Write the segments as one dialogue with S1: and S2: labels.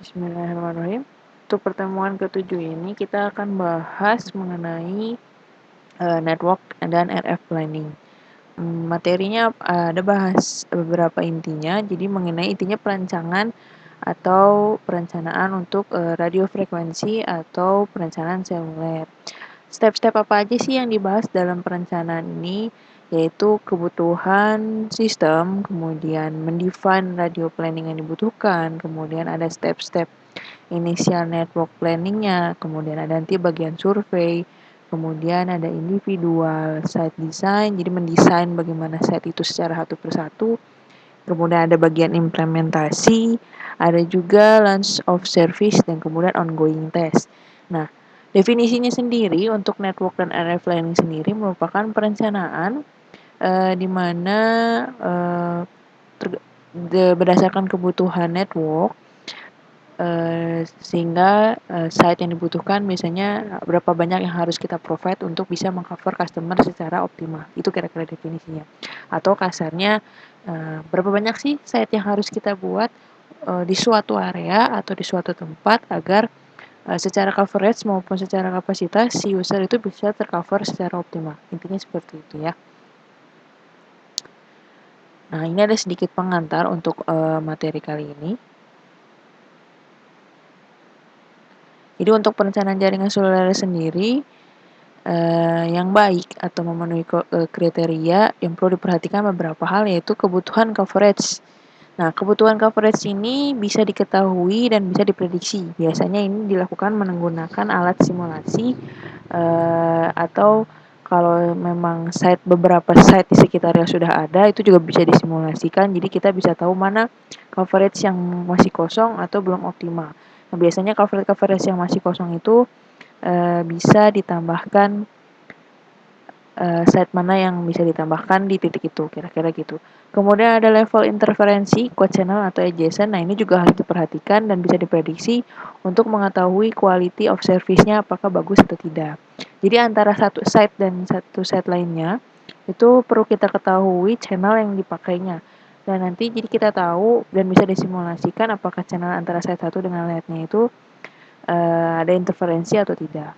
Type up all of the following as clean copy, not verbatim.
S1: Bismillahirrahmanirrahim. Untuk pertemuan ke-7 ini kita akan bahas mengenai network dan RF planning. Materinya ada bahas beberapa intinya, jadi mengenai intinya perancangan atau perencanaan untuk radio frekuensi atau perencanaan seluler. Step-step apa aja sih yang dibahas dalam perencanaan ini? Yaitu kebutuhan sistem, kemudian mendefine radio planning yang dibutuhkan, kemudian ada step-step initial network planningnya, kemudian ada nanti bagian survei, kemudian ada individual site design, jadi mendesain bagaimana site itu secara satu persatu, kemudian ada bagian implementasi, ada juga launch of service, dan kemudian ongoing test. Nah, definisinya sendiri untuk network dan area planning sendiri merupakan perencanaan di mana berdasarkan kebutuhan network sehingga site yang dibutuhkan misalnya berapa banyak yang harus kita provide untuk bisa mengcover customer secara optimal. Itu kira-kira definisinya. Atau kasarnya berapa banyak sih site yang harus kita buat di suatu area atau di suatu tempat agar secara coverage maupun secara kapasitas si user itu bisa tercover secara optimal. Intinya seperti itu ya. Nah, ini ada sedikit pengantar untuk materi kali ini. Jadi untuk perencanaan jaringan seluler sendiri yang baik atau memenuhi kriteria yang perlu diperhatikan beberapa hal, yaitu kebutuhan coverage. Nah, kebutuhan coverage ini bisa diketahui dan bisa diprediksi. Biasanya ini dilakukan menggunakan alat simulasi atau kalau memang beberapa site di sekitarnya sudah ada, itu juga bisa disimulasikan. Jadi kita bisa tahu mana coverage yang masih kosong atau belum optimal. Nah, biasanya coverage yang masih kosong itu bisa ditambahkan site mana yang bisa ditambahkan di titik itu, kira-kira gitu. Kemudian ada level interferensi, quad channel atau adjacent. Nah, ini juga harus diperhatikan dan bisa diprediksi untuk mengetahui quality of service-nya apakah bagus atau tidak. Jadi antara satu site dan satu site lainnya itu perlu kita ketahui channel yang dipakainya. Dan nanti jadi kita tahu dan bisa disimulasikan apakah channel antara site satu dengan lainnya itu ada interferensi atau tidak.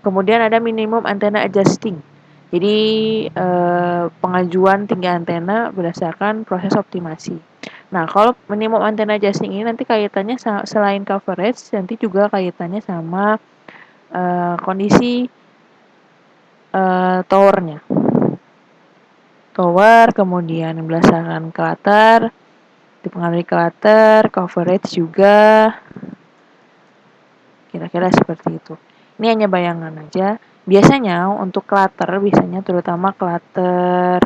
S1: Kemudian ada minimum antena adjusting. Jadi pengajuan tinggi antena berdasarkan proses optimasi. Nah, kalau minimum antena adjusting ini nanti kaitannya selain coverage, nanti juga kaitannya sama kondisi towernya. Tower, kemudian berdasarkan clutter, dipengaruhi clutter, coverage juga, kira-kira seperti itu. Ini hanya bayangan aja. Biasanya untuk clutter, biasanya terutama clutter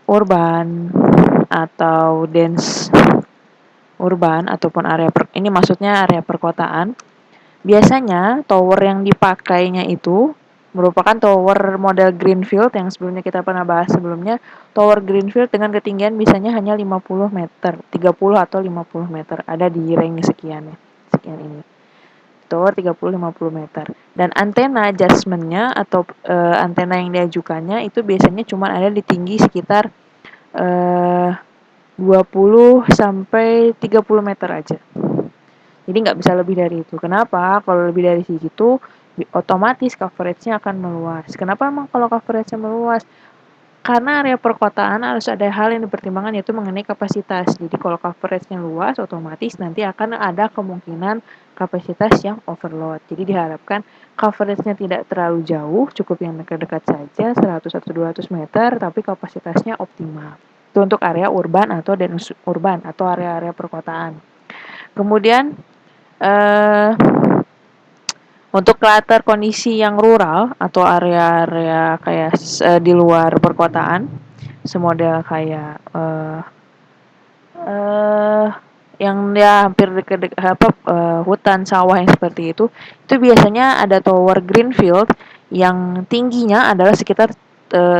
S1: urban atau dense urban ataupun ini maksudnya area perkotaan. Biasanya tower yang dipakainya itu merupakan tower model greenfield yang sebelumnya kita pernah bahas sebelumnya. Tower greenfield dengan ketinggian biasanya hanya 50 meter, 30 atau 50 meter. Ada di range sekian ya. Sekian ini. Tower 30-50 meter. Dan antena adjustment-nya atau antena yang diajukannya itu biasanya cuma ada di tinggi sekitar 20 sampai 30 meter aja. Jadi nggak bisa lebih dari itu. Kenapa? Kalau lebih dari segitu, otomatis coverage-nya akan meluas. Kenapa emang kalau coverage-nya meluas? Karena area perkotaan harus ada hal yang dipertimbangkan, yaitu mengenai kapasitas. Jadi kalau coverage-nya luas, otomatis nanti akan ada kemungkinan kapasitas yang overload. Jadi diharapkan coverage-nya tidak terlalu jauh, cukup yang dekat-dekat saja, 100 atau 200 meter, tapi kapasitasnya optimal. Itu untuk area urban atau dense urban atau area-area perkotaan. Kemudian untuk cluster kondisi yang rural atau area-area kayak di luar perkotaan, semodel kayak yang dia hampir hutan sawah yang seperti itu biasanya ada tower greenfield yang tingginya adalah sekitar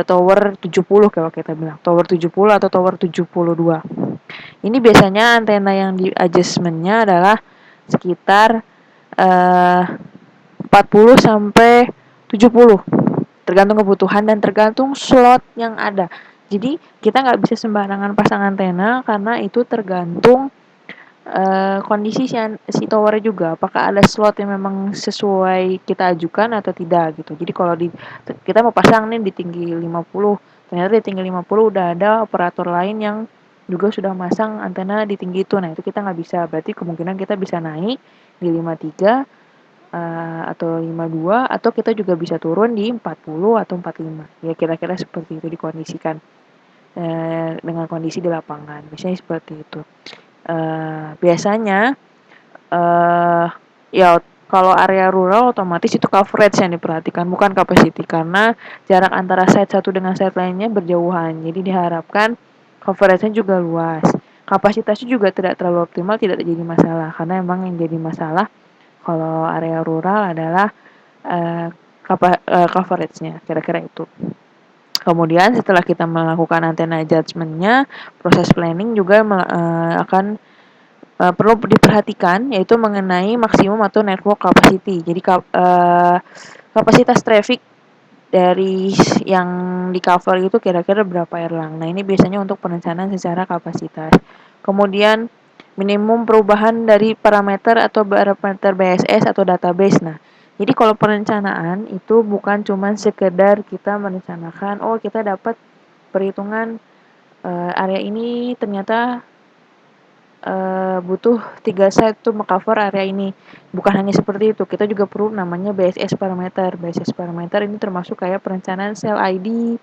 S1: tower 70 kalau kita bilang, tower 70 atau tower 72. Ini biasanya antena yang di adjustment-nya adalah sekitar 40 sampai 70. Tergantung kebutuhan dan tergantung slot yang ada. Jadi kita nggak bisa sembarangan pasang antena karena itu tergantung kondisi si tower juga, apakah ada slot yang memang sesuai kita ajukan atau tidak gitu. Jadi kalau kita mau pasang nih di tinggi 50, ternyata di tinggi 50 udah ada operator lain yang juga sudah masang antena di tinggi itu. Nah, itu kita nggak bisa. Berarti kemungkinan kita bisa naik di 53 atau 52, atau kita juga bisa turun di 40 atau 45. Ya kira-kira seperti itu dikondisikan dengan kondisi di lapangan. Biasanya seperti itu. Biasanya ya kalau area rural otomatis itu coverage yang diperhatikan, bukan capacity, karena jarak antara site satu dengan site lainnya berjauhan. Jadi diharapkan coverage-nya juga luas. Kapasitasnya juga tidak terlalu optimal, tidak terjadi masalah, karena emang yang jadi masalah kalau area rural adalah uh, coverage-nya, kira-kira itu. Kemudian setelah kita melakukan antena adjustment-nya, proses planning juga akan perlu diperhatikan, yaitu mengenai maksimum atau network capacity. Jadi kapasitas traffic dari yang di cover itu kira-kira berapa erlang. Nah, ini biasanya untuk perencanaan secara kapasitas. Kemudian minimum perubahan dari parameter atau parameter BSS atau database. Nah, jadi kalau perencanaan itu bukan cuma sekedar kita merencanakan, oh kita dapat perhitungan area ini ternyata butuh 3 site tuh meng-cover area ini. Bukan hanya seperti itu, kita juga perlu namanya BSS parameter. BSS parameter ini termasuk kayak perencanaan sel ID,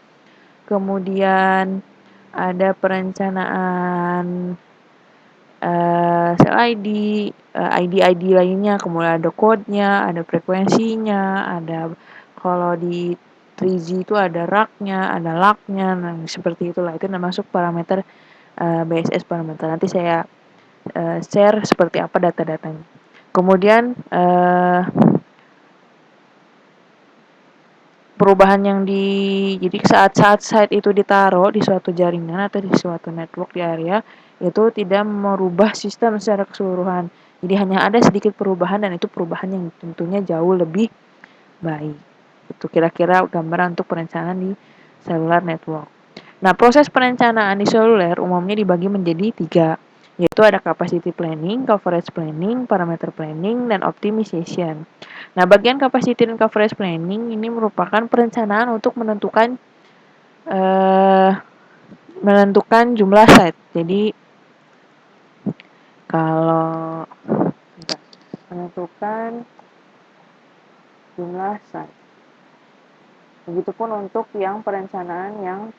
S1: kemudian ada perencanaan sel ID, ID-ID lainnya, kemudian ada code-nya, ada frekuensinya, ada kalau di 3G itu ada rack-nya, ada LAC-nya, nah seperti itulah. Itu termasuk parameter BSS parameter. Nanti saya share seperti apa data-datanya. Kemudian perubahan yang jadi saat site itu ditaruh di suatu jaringan atau di suatu network di area itu tidak merubah sistem secara keseluruhan. Jadi hanya ada sedikit perubahan dan itu perubahan yang tentunya jauh lebih baik. Itu kira-kira gambaran untuk perencanaan di cellular network. Nah, proses perencanaan di seluler umumnya dibagi menjadi 3, yaitu ada capacity planning, coverage planning, parameter planning, dan optimization. Nah, bagian capacity dan coverage planning ini merupakan perencanaan untuk eh, menentukan jumlah site. Jadi, kalau menentukan jumlah site. Begitupun untuk yang perencanaan yang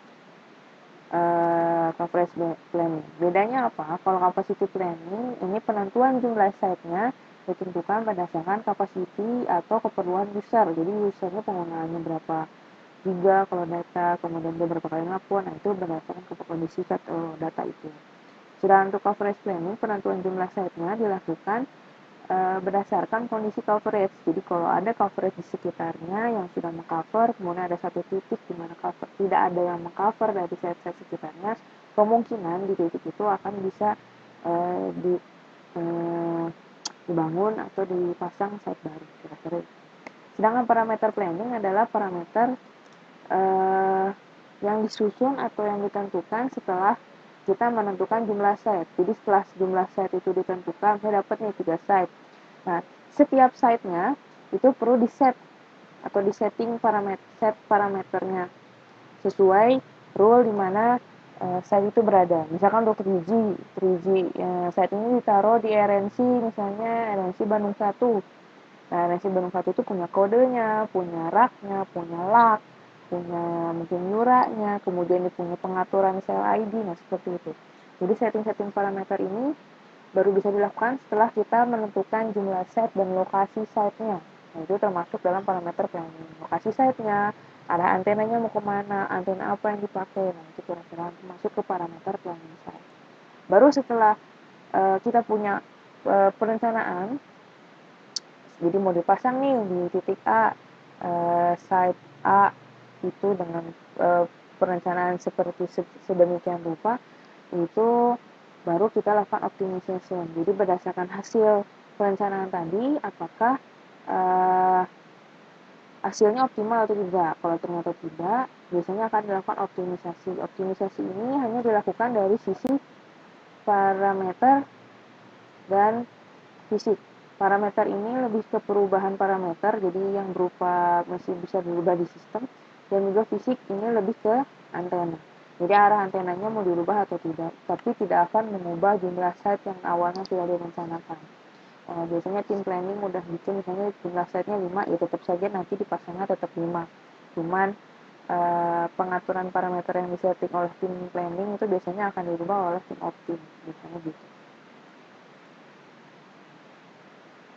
S1: coverage planning. Bedanya apa? Kalau capacity planning ini penentuan jumlah site-nya ditentukan berdasarkan capacity atau keperluan user. Jadi usernya penggunaannya berapa giga kalau data, kemudian beberapa kali nelpon, nah itu berdasarkan kondisi data itu. Sedangkan untuk coverage planning, penentuan jumlah site-nya dilakukan berdasarkan kondisi coverage. Jadi kalau ada coverage di sekitarnya yang sudah mengcover, kemudian ada satu titik di mana tidak ada yang mengcover dari site-site sekitarnya, kemungkinan di titik itu akan bisa dibangun atau dipasang site baru, kira-kira. Sedangkan parameter planning adalah parameter yang disusun atau yang ditentukan setelah kita menentukan jumlah site. Jadi setelah jumlah site itu ditentukan, saya dapat nih 3 site. Nah, setiap site-nya itu perlu di-set atau di-setting parameternya sesuai rule di mana site itu berada. Misalkan untuk 3G site ini ditaruh di RNC, misalnya RNC Bandung 1. Nah, RNC Bandung 1 itu punya kodenya, punya rack-nya, punya LAC, punya mungkin nyuranya, kemudian dia punya pengaturan sel ID, nah seperti itu. Jadi setting-setting parameter ini baru bisa dilakukan setelah kita menentukan jumlah site dan lokasi site-nya. Nah, itu termasuk dalam parameter planning. Lokasi site-nya, arah antenanya mau kemana, antena apa yang dipakai, nah itu kira-kira masuk ke parameter planning site. Baru setelah kita punya perencanaan, jadi mau dipasang nih di titik A, site A itu dengan perencanaan seperti sedemikian rupa, itu baru kita lakukan optimization. Jadi berdasarkan hasil perencanaan tadi, apakah hasilnya optimal atau tidak. Kalau ternyata tidak, biasanya akan dilakukan optimisasi. Optimisasi ini hanya dilakukan dari sisi parameter dan fisik. Parameter ini lebih ke perubahan parameter, jadi yang berupa masih bisa berubah di sistem, dan juga fisik ini lebih ke antena. Jadi arah antenanya mau dirubah atau tidak, tapi tidak akan mengubah jumlah site yang awalnya tidak direncanakan. Biasanya tim planning udah bikin misalnya jumlah site-nya 5, ya tetap saja nanti dipasangnya tetap 5. Cuman pengaturan parameter yang disetting oleh tim planning itu biasanya akan dirubah oleh tim optim, biasanya gitu.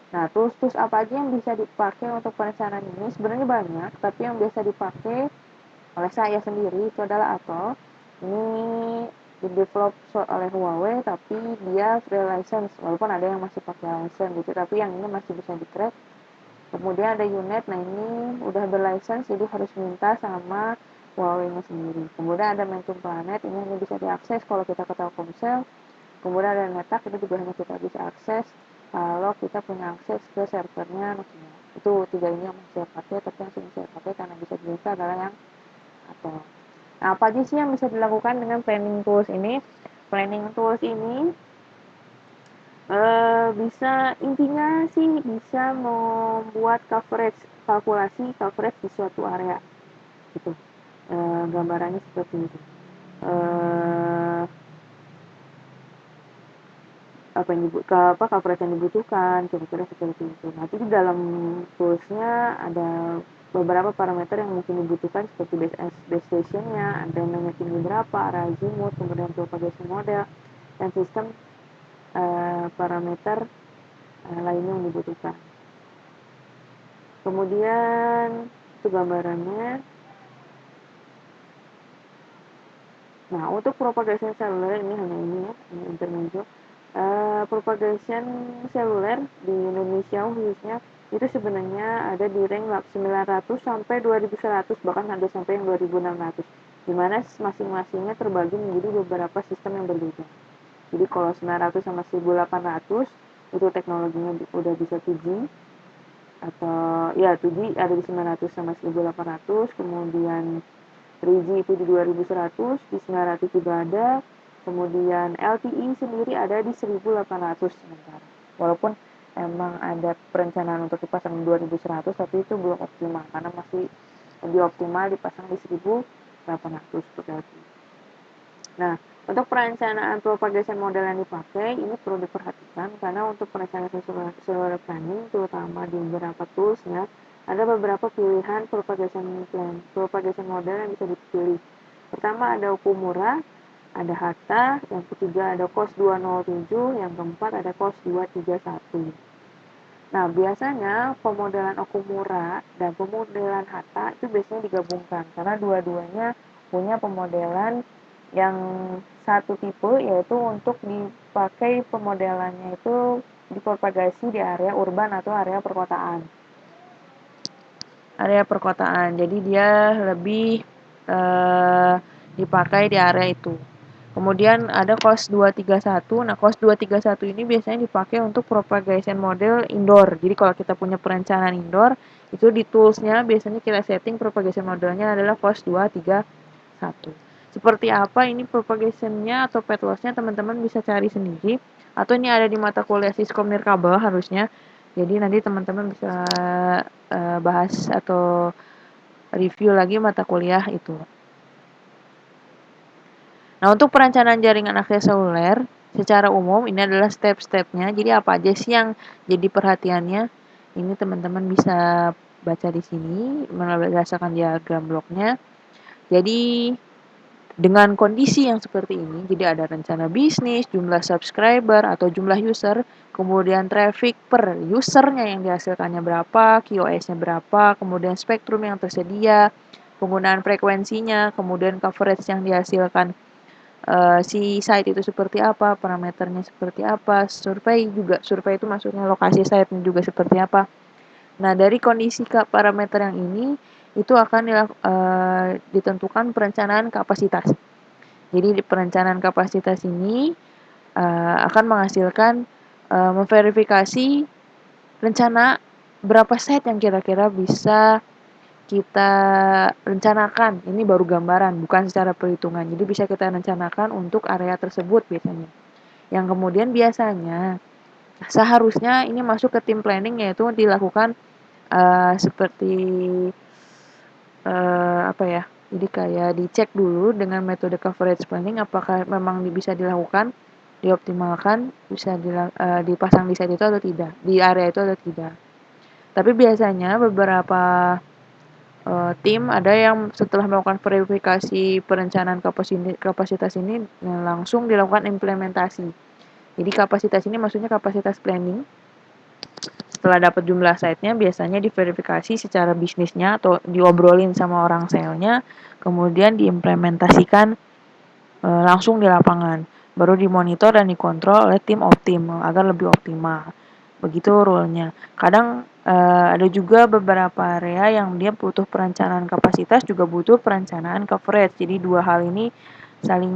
S1: Nah, tools-tools apa aja yang bisa dipakai untuk perencanaan ini? Sebenarnya banyak, tapi yang biasa dipakai oleh saya sendiri itu adalah Atoll. Ini di-develop oleh Huawei, tapi dia free license, walaupun ada yang masih pakai license gitu, tapi yang ini masih bisa di-crack. Kemudian ada Unet, nah ini udah berlicense, jadi harus minta sama Huawei-nya sendiri. Kemudian ada Momentum Planet, ini hanya bisa diakses kalau kita ke Telkomsel. Kemudian ada Netak, ini juga hanya kita bisa akses kalau kita punya akses ke servernya Nokia. Itu 3 ini yang saya pakai, tapi yang sering saya pakai karena bisa dibuka adalah yang Atoll. Nah, apa aja sih yang bisa dilakukan dengan planning tools ini? Planning tools ini bisa intinya sih bisa membuat kalkulasi coverage di suatu area gitu. Gambarannya seperti itu. Eh, apa yang coverage yang dibutuhkan kira-kira seperti itu. Nanti di dalam toolsnya ada beberapa parameter yang mungkin dibutuhkan seperti base stationnya, antenanya tinggi berapa, arah azimut, kemudian propagation model, dan sistem parameter lainnya yang dibutuhkan. Kemudian itu gambarannya. Nah, untuk propagation seluler ini hanya ini ya, ini intermezzo. Propagation seluler di Indonesia khususnya itu sebenarnya ada di range 900 sampai 2100, bahkan ada sampai yang 2600, di mana masing-masingnya terbagi menjadi beberapa sistem yang berbeda. Jadi kalau 900 sama 1800 itu teknologinya udah bisa 2G, atau ya 2G ada di 900 sama 1800, kemudian 3G itu di 2100, di 900 juga ada, kemudian LTE sendiri ada di 1800 sementara. Walaupun emang ada perencanaan untuk dipasang 2100, tapi itu belum optimal karena masih lebih optimal dipasang di 1800 untuk LTE. Nah, untuk perencanaan propagation model yang dipakai ini perlu diperhatikan karena untuk perencanaan cellular planning terutama di beberapa toolsnya ada beberapa pilihan propagation model yang bisa dipilih. Pertama ada Okumura, ada Hatta, yang ketiga ada COS 207, yang keempat ada COS 231. Nah, biasanya pemodelan Okumura dan pemodelan Hatta itu biasanya digabungkan karena dua-duanya punya pemodelan yang satu tipe, yaitu untuk dipakai pemodelannya itu dipropagasi di area urban atau area perkotaan. Area perkotaan, jadi dia lebih dipakai di area itu. Kemudian ada COS 231. Nah, COS 231 ini biasanya dipakai untuk propagation model indoor. Jadi kalau kita punya perencanaan indoor, itu di toolsnya biasanya kita setting propagation modelnya adalah COS 231. Seperti apa ini propagationnya atau path loss-nya teman-teman bisa cari sendiri. Atau ini ada di mata kuliah Siskom Nirkabel harusnya. Jadi nanti teman-teman bisa bahas atau review lagi mata kuliah itu. Nah, untuk perencanaan jaringan akses seluler secara umum ini adalah step-stepnya. Jadi apa aja sih yang jadi perhatiannya? Ini teman-teman bisa baca di sini berdasarkan diagram bloknya. Jadi dengan kondisi yang seperti ini, jadi ada rencana bisnis, jumlah subscriber atau jumlah user, kemudian traffic per usernya yang dihasilkannya berapa, QoS-nya berapa, kemudian spektrum yang tersedia, penggunaan frekuensinya, kemudian coverage yang dihasilkan si site itu seperti apa, parameternya seperti apa, survei itu maksudnya lokasi site-nya juga seperti apa. Nah, dari kondisi parameter yang ini itu akan ditentukan perencanaan kapasitas. Jadi di perencanaan kapasitas ini akan menghasilkan memverifikasi rencana berapa site yang kira-kira bisa kita rencanakan. Ini baru gambaran, bukan secara perhitungan. Jadi bisa kita rencanakan untuk area tersebut biasanya. Yang kemudian biasanya Seharusnya ini masuk ke tim planning, yaitu dilakukan seperti apa ya, jadi kayak dicek dulu dengan metode coverage planning apakah memang bisa dilakukan, dioptimalkan, bisa dipasang di site itu atau tidak, di area itu atau tidak. Tapi biasanya beberapa tim ada yang setelah melakukan verifikasi perencanaan kapasitas ini langsung dilakukan implementasi. Jadi kapasitas ini maksudnya kapasitas planning. Setelah dapat jumlah site-nya, biasanya diverifikasi secara bisnisnya atau diobrolin sama orang sales-nya, kemudian diimplementasikan langsung di lapangan. Baru dimonitor dan dikontrol oleh tim optim agar lebih optimal. Begitu rule-nya. Kadang ada juga beberapa area yang dia butuh perencanaan kapasitas juga butuh perencanaan coverage. Jadi dua hal ini saling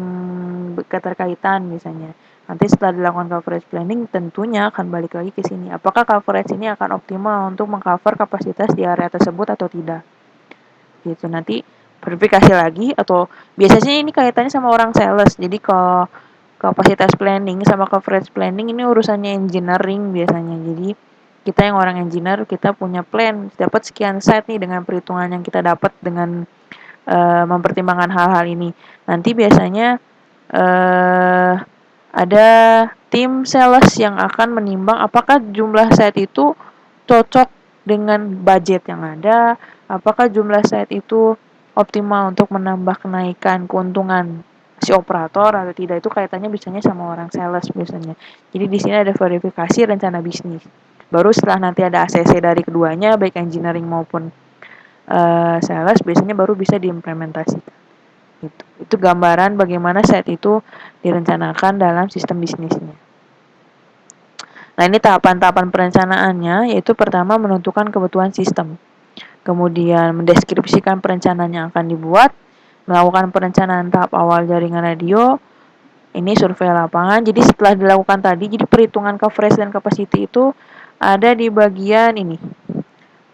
S1: keterkaitan misalnya. Nanti setelah dilakukan coverage planning tentunya akan balik lagi ke sini. Apakah coverage ini akan optimal untuk mengcover kapasitas di area tersebut atau tidak? Gitu. Nanti verifikasi lagi atau biasanya ini kaitannya sama orang sales. Jadi kalau kapasitas planning sama coverage planning ini urusannya engineering biasanya. Jadi kita yang orang engineer kita punya plan dapat sekian site nih dengan perhitungan yang kita dapat dengan mempertimbangkan hal-hal ini. Nanti biasanya eh, ada tim sales yang akan menimbang apakah jumlah site itu cocok dengan budget yang ada, apakah jumlah site itu optimal untuk menambah kenaikan keuntungan si operator atau tidak. Itu kaitannya biasanya sama orang sales biasanya. Jadi di sini ada verifikasi rencana bisnis. Baru setelah nanti ada ACC dari keduanya baik engineering maupun sales biasanya baru bisa diimplementasikan. Itu gambaran bagaimana site itu direncanakan dalam sistem bisnisnya. Nah, ini tahapan-tahapan perencanaannya, yaitu pertama menentukan kebutuhan sistem, kemudian mendeskripsikan perencanaan yang akan dibuat, melakukan perencanaan tahap awal jaringan radio, ini survei lapangan. Jadi setelah dilakukan tadi, jadi perhitungan coverage dan capacity itu ada di bagian ini.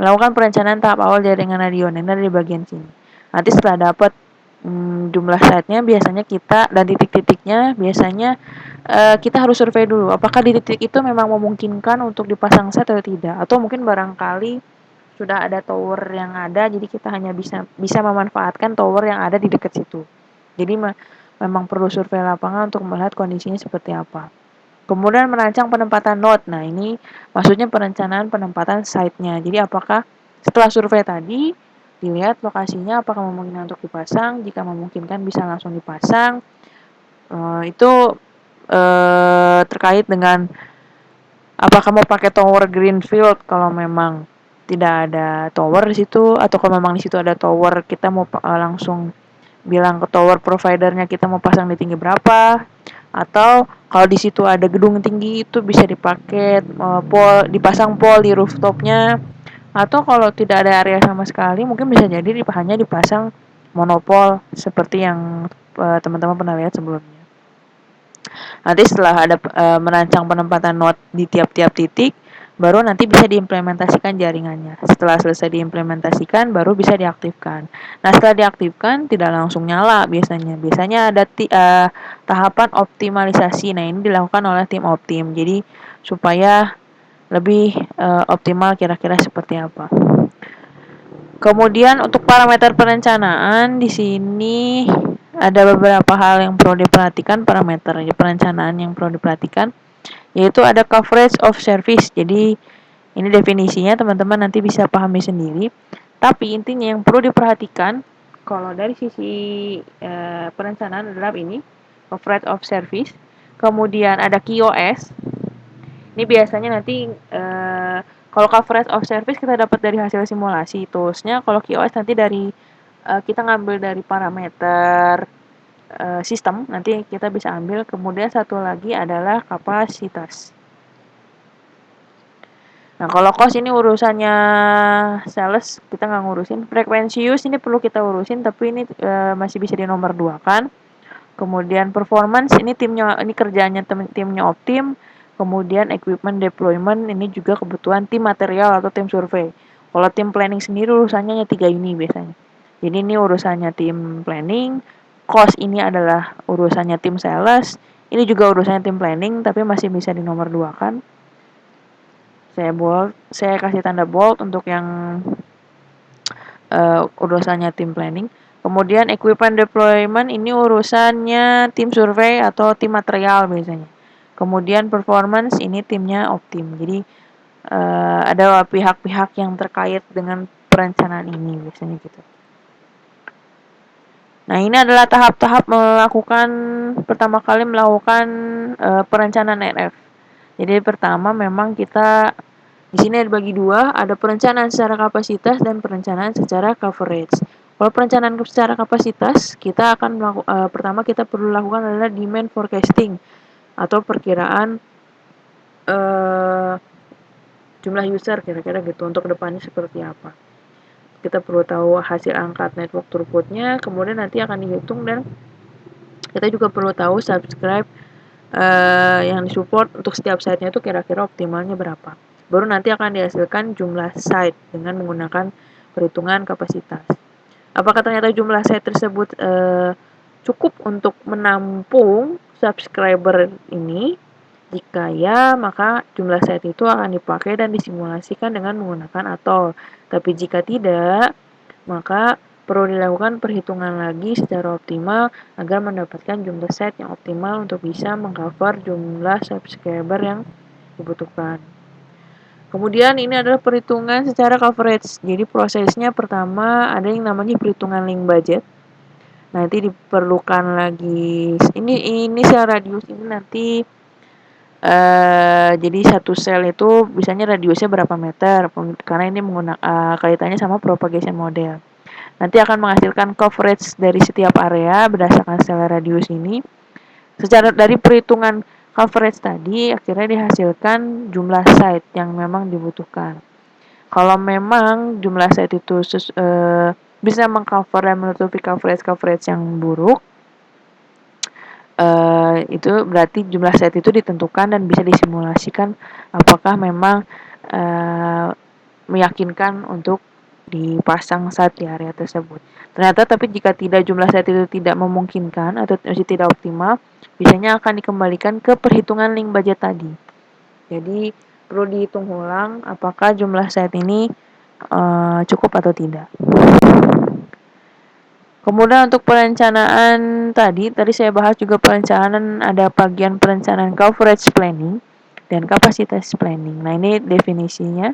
S1: Melakukan perencanaan tahap awal jaringan radio, ini ada di bagian sini. Nanti setelah dapat jumlah site-nya biasanya kita dan titik-titiknya biasanya kita harus survei dulu apakah di titik itu memang memungkinkan untuk dipasang set atau tidak, atau mungkin barangkali sudah ada tower yang ada jadi kita hanya bisa memanfaatkan tower yang ada di dekat situ. Jadi memang perlu survei lapangan untuk melihat kondisinya seperti apa. Kemudian merancang penempatan node. Nah, ini maksudnya perencanaan penempatan site-nya. Jadi apakah setelah survei tadi dilihat lokasinya apakah memungkinkan untuk dipasang, jika memungkinkan bisa langsung dipasang. Itu terkait dengan apakah mau pakai tower greenfield kalau memang tidak ada tower di situ, atau kalau memang di situ ada tower kita mau langsung bilang ke tower providernya kita mau pasang di tinggi berapa, atau kalau di situ ada gedung tinggi itu bisa dipakai dipasang pole di rooftopnya, atau kalau tidak ada area sama sekali mungkin bisa jadi hanya dipasang monopol seperti yang teman-teman pernah lihat sebelumnya. Nanti setelah ada merancang penempatan node di tiap-tiap titik, baru nanti bisa diimplementasikan jaringannya. Setelah selesai diimplementasikan, baru bisa diaktifkan. Nah, setelah diaktifkan tidak langsung nyala biasanya. Biasanya ada tahapan optimalisasi. Nah, ini dilakukan oleh tim optim. Jadi supaya lebih optimal kira-kira seperti apa. Kemudian untuk parameter perencanaan di sini ada beberapa hal yang perlu diperhatikan, parameter perencanaan yang perlu diperhatikan, yaitu ada coverage of service. Jadi ini definisinya teman-teman nanti bisa pahami sendiri. Tapi intinya yang perlu diperhatikan kalau dari sisi perencanaan adalah ini coverage of service. Kemudian ada QoS. Ini biasanya nanti kalau coverage of service kita dapat dari hasil simulasi. Toolsnya kalau QoS nanti dari kita ngambil dari parameter sistem, nanti kita bisa ambil. Kemudian satu lagi adalah kapasitas. Nah, kalau cost ini urusannya sales, kita nggak ngurusin. Frekuensi use ini perlu kita urusin, tapi ini masih bisa di nomor 2 kan. Kemudian performance ini kerjaannya timnya optim. Kemudian equipment deployment ini juga kebutuhan tim material atau tim survei. Kalau tim planning sendiri urusannya hanya 3 ini biasanya. Jadi ini urusannya tim planning, cost ini adalah urusannya tim sales, ini juga urusannya tim planning tapi masih bisa di nomor 2 kan. Saya kasih tanda bold untuk yang urusannya tim planning. Kemudian equipment deployment ini urusannya tim survei atau tim material biasanya. Kemudian performance ini timnya optim. Jadi ada pihak-pihak yang terkait dengan perencanaan ini biasanya gitu. Nah, ini adalah tahap-tahap pertama kali melakukan perencanaan NF. Jadi pertama memang kita di sini dibagi dua, ada perencanaan secara kapasitas dan perencanaan secara coverage. Kalau perencanaan secara kapasitas, kita akan pertama kita perlu lakukan adalah demand forecasting atau perkiraan jumlah user kira-kira gitu untuk kedepannya seperti apa. Kita perlu tahu hasil angkat network throughput-nya, kemudian nanti akan dihitung dan kita juga perlu tahu subscribe yang disupport untuk setiap site-nya itu kira-kira optimalnya berapa. Baru nanti akan dihasilkan jumlah site dengan menggunakan perhitungan kapasitas. Apakah ternyata jumlah site tersebut cukup untuk menampung subscriber ini? Jika ya, maka jumlah site itu akan dipakai dan disimulasikan dengan menggunakan atol. Tapi jika tidak, maka perlu dilakukan perhitungan lagi secara optimal agar mendapatkan jumlah set yang optimal untuk bisa mengcover jumlah subscriber yang dibutuhkan. Kemudian ini adalah perhitungan secara coverage. Jadi prosesnya pertama ada yang namanya perhitungan link budget. Nanti diperlukan lagi ini secara radius ini nanti jadi satu sel itu biasanya radiusnya berapa meter karena ini menggunakan kaitannya sama propagation model. Nanti akan menghasilkan coverage dari setiap area berdasarkan skala radius ini. Secara dari perhitungan coverage tadi akhirnya dihasilkan jumlah site yang memang dibutuhkan. Kalau memang jumlah site itu bisa mengcover dan menutupi coverage yang buruk, itu berarti jumlah site itu ditentukan dan bisa disimulasikan apakah memang meyakinkan untuk dipasang site di area tersebut. Ternyata tapi jika jumlah site itu tidak memungkinkan atau masih tidak optimal, biasanya akan dikembalikan ke perhitungan link budget tadi. Jadi perlu dihitung ulang apakah jumlah site ini cukup atau tidak. Kemudian untuk perencanaan tadi saya bahas juga perencanaan, ada bagian perencanaan coverage planning dan kapasitas planning. Nah, ini definisinya.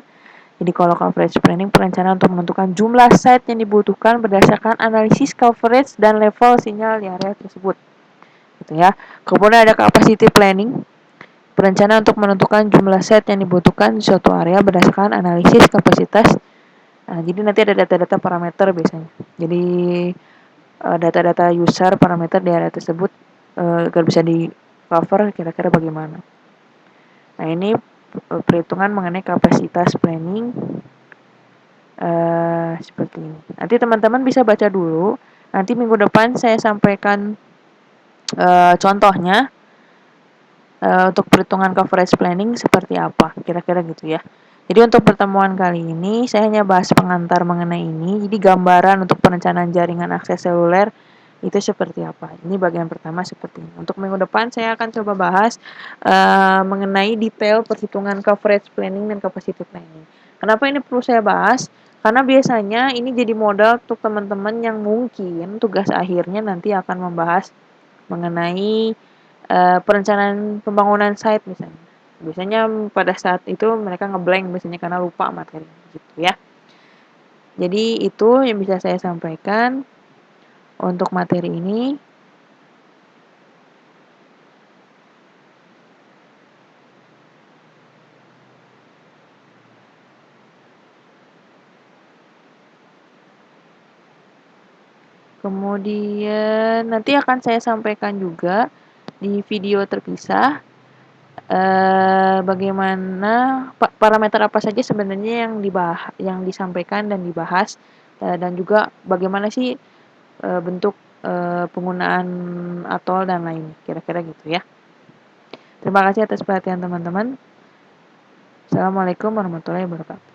S1: Jadi kalau coverage planning, perencanaan untuk menentukan jumlah site yang dibutuhkan berdasarkan analisis coverage dan level sinyal di area tersebut. Gitu ya. Kemudian ada capacity planning, perencanaan untuk menentukan jumlah site yang dibutuhkan di suatu area berdasarkan analisis kapasitas. Nah, jadi nanti ada data-data parameter biasanya. Jadi data-data user parameter di area tersebut agar bisa di cover kira-kira bagaimana. Nah, ini perhitungan mengenai kapasitas planning seperti ini. Nanti teman-teman bisa baca dulu. Nanti minggu depan saya sampaikan contohnya untuk perhitungan coverage planning seperti apa, kira-kira gitu ya. Jadi untuk pertemuan kali ini saya hanya bahas pengantar mengenai ini. Jadi gambaran untuk perencanaan jaringan akses seluler itu seperti apa. Ini bagian pertama seperti ini. Untuk minggu depan saya akan coba bahas mengenai detail perhitungan coverage planning dan capacity planning. Kenapa ini perlu saya bahas? Karena biasanya ini jadi modal untuk teman-teman yang mungkin tugas akhirnya nanti akan membahas mengenai perencanaan pembangunan site misalnya. Biasanya pada saat itu mereka ngeblank biasanya karena lupa materi gitu ya. Jadi itu yang bisa saya sampaikan untuk materi ini. Kemudian nanti akan saya sampaikan juga di video terpisah bagaimana parameter apa saja sebenarnya yang disampaikan dan dibahas dan juga bagaimana sih bentuk penggunaan atol dan lain kira-kira gitu ya. Terima kasih atas perhatian teman-teman. Assalamualaikum warahmatullahi wabarakatuh.